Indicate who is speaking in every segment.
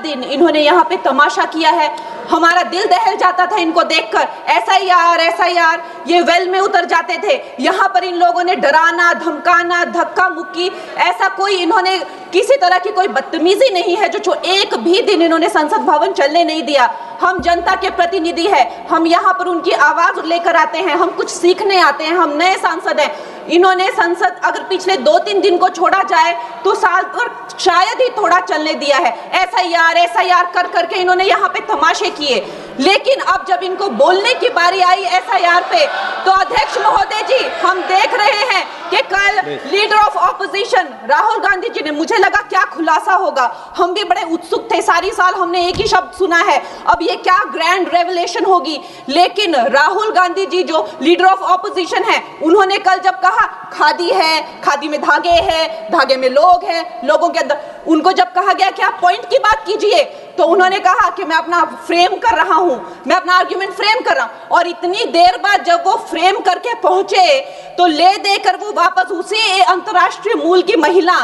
Speaker 1: दिन इन्होंने यहाँ पे तमाशा किया है। हमारा दिल दहल जाता था इनको देखकर, एसआईआर ये वेल में उतर जाते थे। यहाँ पर इन लोगों ने डराना, धमकाना, धक्का मुक्की, ऐसा कोई इन्होंने किसी तरह की कोई बदतमीजी नहीं है जो एक भी दिन इन्होंने संसद भवन चलने नहीं दिया। हम जनता के प्रतिनिधि हैं, हम यहाँ पर उनकी आवाज लेकर आते हैं, हम कुछ सीखने आते हैं, हम नए सांसद हैं। इन्होंने संसद अगर पिछले 2-3 दिन को छोड़ा जाए तो साल पर शायद ही थोड़ा चलने दिया है। एसआईआर कर करके इन्होंने यहाँ पे तमाशे किए। लेकिन अब जब इनको बोलने की बारी आई एसआईआर पे, तो अध्यक्ष महोदय जी, हम देख रहे हैं कि कल leader of opposition Rahul Gandhi ji ने, मुझे लगा क्या खुलासा होगा, हम भी बड़े उत्सुक थे, सारी साल हमने एक ही शब्द सुना है, अब ये क्या ग्रैंड रेवलेशन होगी। लेकिन राहुल गांधी जी जो लीडर ऑफ ऑपोजिशन है, उन्होंने कल जब कहा खादी है, खादी में धागे हैं, धागे में लोग हैं, लोगों के अंदर, उनको जब कहा गया कि आप पॉइंट की बात कीजिए, तो उन्होंने कहा कि मैं अपना फ्रेम कर रहा हूं, मैं अपना आर्ग्यूमेंट फ्रेम कर रहा हूं। और इतनी देर बाद जब वो फ्रेम करके पहुंचे तो ले देकर वो वापस उसी अंतर्राष्ट्रीय मूल की महिला,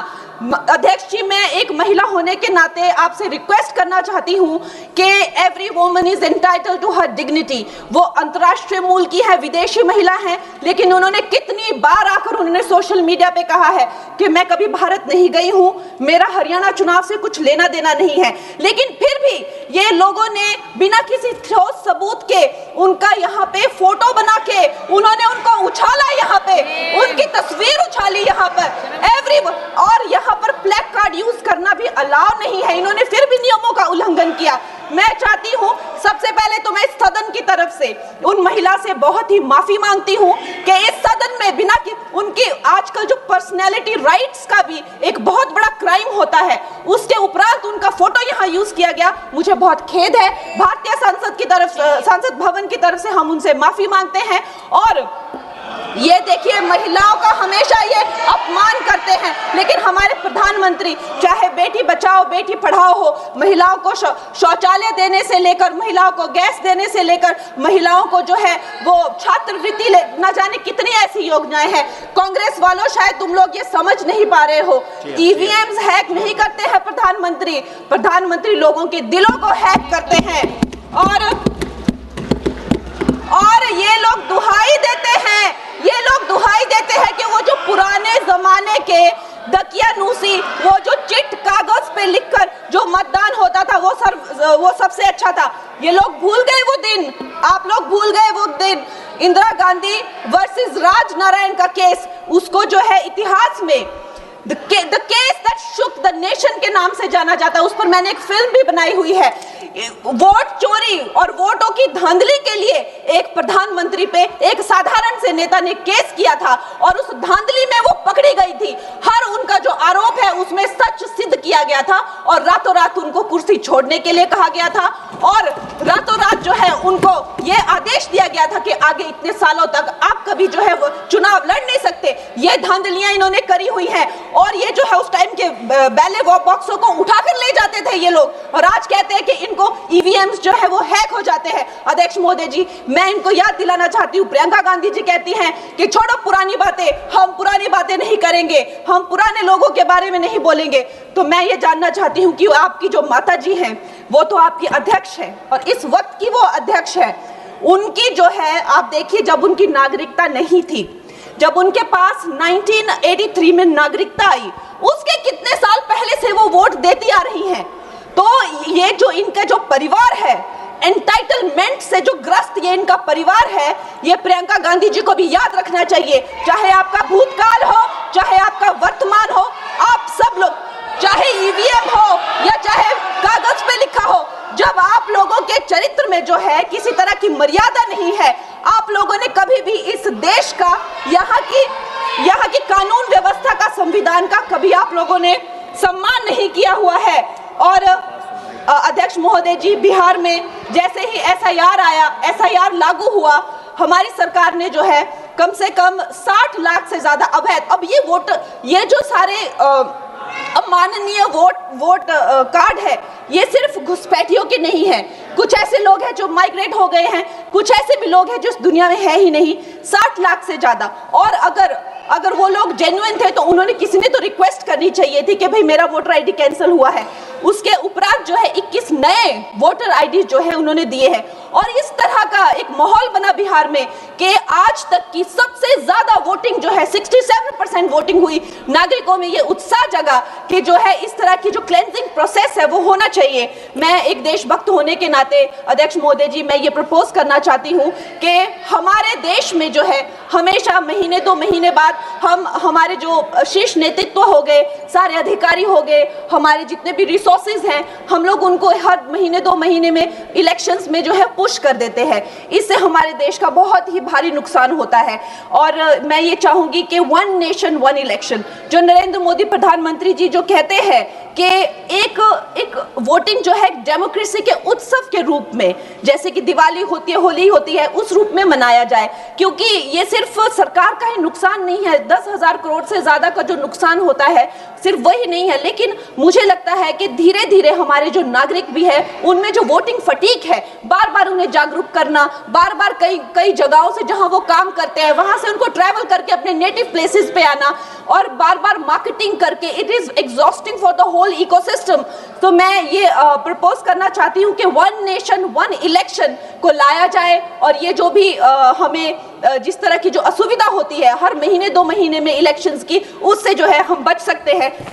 Speaker 1: अध्यक्ष जी, मैं एक महिला होने के नाते आपसे रिक्वेस्ट करना चाहती हूं कि every woman is entitled to her dignity. वो अंतर्राष्ट्रीय मूल की है, विदेशी महिला है, लेकिन उन्होंने कितनी बार आकर उन्होंने सोशल मीडिया पे कहा है कि मैं कभी भारत नहीं गई हूं, मेरा हरियाणा चुनाव से कुछ लेना देना नहीं है। लेकिन फिर भी ये लोगों ने बिना किसी ठोस सबूत के उनका यहाँ पे फोटो बना के उन्होंने उनको उछाला, यहाँ पे उनकी तस्वीर उछाली यहाँ पर और यहाँ पर प्लेक कार्ड यूज करना भी अलाउ नहीं है। इन्होंने फिर भी नियमों का उल्लंघन किया। मैं चाहती हूँ सबसे पहले तो मैं सदन की तरफ से उन महिला से बहुत ही माफी मांगती हूँ कि इस सदन में बिना कि उनकी आजकल जो पर्सनैलिटी राइट्स का भी एक बहुत बड़ा क्राइम होता है, उसके उपरांत उनका फोटो यहाँ यूज किया गया, मुझे बहुत खेद है। भारतीय संसद भवन की तरफ से हम उनसे माफी मांगते हैं। और ये देखिए, महिलाओं का हमेशा ये अपमान करते हैं, लेकिन हमारे प्रधानमंत्री चाहे बेटी बचाओ बेटी पढ़ाओ हो, महिलाओं को शौचालय देने से लेकर, महिलाओं को गैस देने से लेकर, महिलाओं को जो है वो छात्रवृत्ति, न जाने कितनी ऐसी योजनाएं हैं। कांग्रेस वालों, शायद तुम लोग ये समझ नहीं पा रहे हो, ईवीएम्स हैक नहीं करते हैं प्रधानमंत्री लोगों के दिलों को हैक करते हैं। और ये लोग दुहाई देते हैं कि वो जो पुराने जमाने के दकियानूसी, वो जो चिट कागज पे लिखकर जो मतदान होता था वो सबसे अच्छा था। ये लोग भूल गए वो दिन, आप लोग भूल गए वो दिन। इंदिरा गांधी वर्सेस राज नारायण का केस, उसको जो है इतिहास में The case that shook the nation के नाम से जाना जाता है। उस पर मैंने एक फिल्म भी बनाई हुई है। वोट चोरी और वोटों की धांधली के लिए एक प्रधानमंत्री पे एक साधारण से नेता ने केस किया था और उस धांधली में वो पकड़ी गई थी। हर उनका जो आरोप है उसमें सच सिद्ध किया गया था और रातों रात उनको कुर्सी छोड़ने के लिए कहा गया था और रातों रात जो है उनको ये आदेश दिया गया था कि आगे इतने सालों तक आप कभी जो है वो चुनाव लड़ नहीं सकते। ये धांधलियां इन्होंने करी हुई हैं और ये जो है उस टाइम के बैलेट बॉक्सों को उठाकर ले जाते थे ये लोग और आज कहते हैं कि इनको ईवीएम्स जो है वो हैक हो जाते हैं। अध्यक्ष महोदय जी, मैं इनको याद दिलाना चाहती हूँ, प्रियंका गांधी जी कहती हैं कि छोड़ो पुरानी बातें, हम पुरानी बातें नहीं करेंगे, हम पुराने लोगों के बारे में नहीं बोलेंगे। तो मैं ये जानना चाहती हूँ कि आपकी जो माता जी हैं वो तो आपकी अध्यक्ष है और इस वक्त की वो अध्यक्ष है, उनकी जो है आप देखिए, जब उनकी नागरिकता नहीं थी, जब उनके पास 1983 में नागरिकता आई, उसके कितने साल पहले से वो वोट देती आ रही हैं। तो ये जो इनका जो परिवार है, एंटाइटलमेंट से जो ग्रस्त ये इनका परिवार है, ये प्रियंका गांधी जी को भी याद रखना चाहिए। चाहे आपका भूतकाल हो, चाहे आपका वर्तमान हो, आप सब लोग, चाहे ईवीएम हो या चाहे कागज पे लिखा हो, जब आप लोगों के चरित्र में जो है किसी तरह की मर्यादा नहीं है, आप लोगों ने कभी भी इस देश का, यहाँ की कानून व्यवस्था का, संविधान का कभी आप लोगों ने सम्मान नहीं किया हुआ है। और अध्यक्ष महोदय जी, बिहार में जैसे ही एसआईआर आया, एसआईआर लागू हुआ, हमारी सरकार ने जो है कम से कम 60 लाख से ज्यादा अवैध, अब ये जो सारे अमाननीय वोट कार्ड है, ये सिर्फ घुसपैठियों के नहीं है, कुछ ऐसे लोग हैं जो माइग्रेट हो गए हैं, कुछ ऐसे भी लोग हैं जो इस दुनिया में है ही नहीं, 60 लाख से ज्यादा। और अगर वो लोग जेन्युइन थे तो उन्होंने, किसी ने तो रिक्वेस्ट करनी चाहिए थी कि भाई मेरा वोटर आईडी कैंसिल हुआ है। उसके उपरांत जो है 21 नए वोटर आईडी जो है उन्होंने दिए हैं। और इस तरह का एक माहौल बना बिहार में कि आज तक की सबसे ज्यादा वोटिंग जो है 67% वोटिंग हुई। नागरिकों में ये उत्साह जगा कि जो है इस तरह की जो क्लेंजिंग प्रोसेस है वो होना चाहिए। मैं एक देशभक्त होने के नाते अध्यक्ष महोदय जी, मैं ये प्रपोज करना चाहती हूँ कि हमारे देश में जो है हमेशा महीने 2 महीने बाद हमारे जो शीर्ष नेतृत्व हो गए, सारे अधिकारी हो गए, हमारे जितने भी रिसोर्सेज हैं, हम लोग उनको हर महीने 2 महीने में इलेक्शंस में जो है पुश कर देते हैं। इससे हमारे देश का बहुत ही भारी नुकसान होता है। और मैं ये चाहूंगी कि 1 नेशन 1 इलेक्शन जो नरेंद्र मोदी प्रधानमंत्री जी जो कहते हैं कि एक वोटिंग जो है डेमोक्रेसी के उत्सव के रूप में, जैसे कि दिवाली होती है, होली होती है, उस रूप में मनाया जाए। क्योंकि ये सिर्फ सरकार का ही नुकसान नहीं है, 10,000 करोड़ से ज्यादा का जो नुकसान होता है सिर्फ वही नहीं है, लेकिन मुझे लगता है कि धीरे धीरे हमारे जो नागरिक भी है उनमें जो वोटिंग फटीक है, बार बार उन्हें जागरूक करना, बार बार कई जगहों से जहां वो काम करते हैं वहां से उनको ट्रैवल करके अपने नेटिव प्लेसेस पे आना और बार बार मार्केटिंग करके, it is exhausting for the whole ecosystem. तो मैं ये प्रपोज करना चाहती हूँ कि 1 नेशन 1 इलेक्शन को लाया जाए और ये जो भी हमें जिस तरह की जो असुविधा होती है हर महीने 2 महीने में इलेक्शंस की, उससे जो है हम बच सकते हैं।